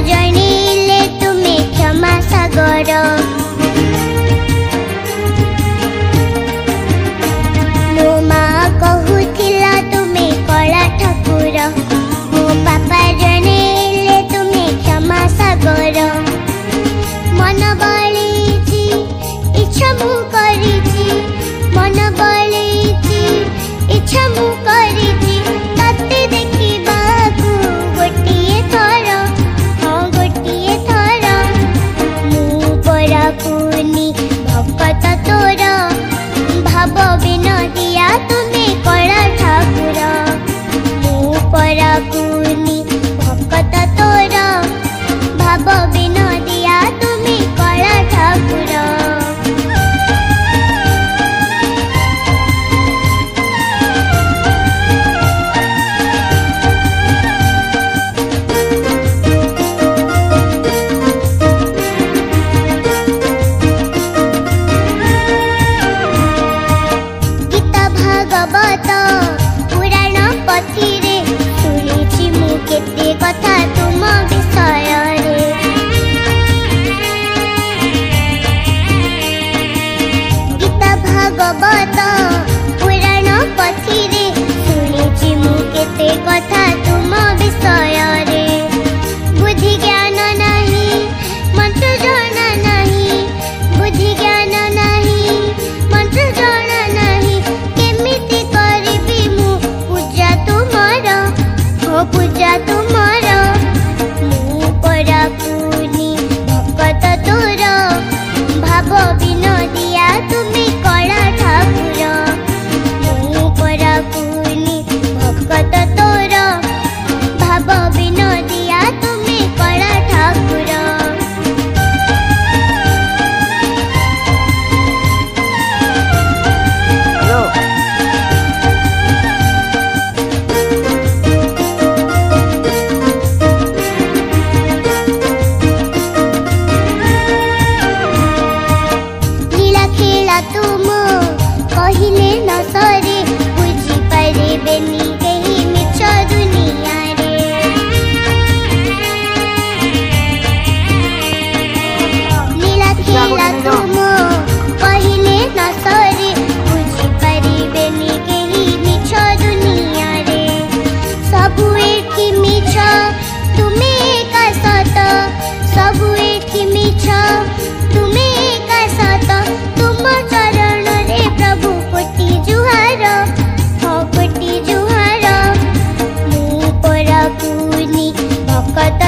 जणिले तुमे क्षमा सागर मो माँ कहूथिला तुमे कला ठाकुर मो पापा जणिले तुमे क्षमा सागर मन बळीची इच्छा मु करिची मन बळीची इच्छा मु करिची तते देखिबाकू गोटिए थर हाँ गोटिए थर मु पराकुनी भक्त तोर भाव विनोदिया तुमे कला ठाकुर मु पराकुनी भक्त तोर भाव विनोदिया तुमे कला ठाकुर भागवत पुराण पथिरे शुणिछि मु केते कथा तुम विषय रे गीता भागवत पुराण पथिरे शुणिछि मु केते कथा तुम विषय रे बुद्धि ज्ञान नहीं मंत्र जाना नहीं बुद्धि ज्ञान नहीं मंत्र जाना नहीं केमिति करिबी मु पूजा तुमर हो पूजा तुमर मु पराकुनी भक्त तोर भाव विनोदिया तुमे कला ठाकुर मु पराकुनी भक्त तोर भाव विनोदिया तुमे कला ठाकुर हेलो लीला खेला तुम कहिले न सरे बुझी पारिबेनी केही मिछ दुनिया रे लीला खेला तुम कहिले न सरे बुझी पारिबेनी केही मिछ दुनिया रे सबु एठी मिछ तुमे एका सत सबु एठी मिछ तुमे एका सत तुम चरण रे प्रभु कोटि जुहार हो कोटि जुहार मु पराकुनी भक्त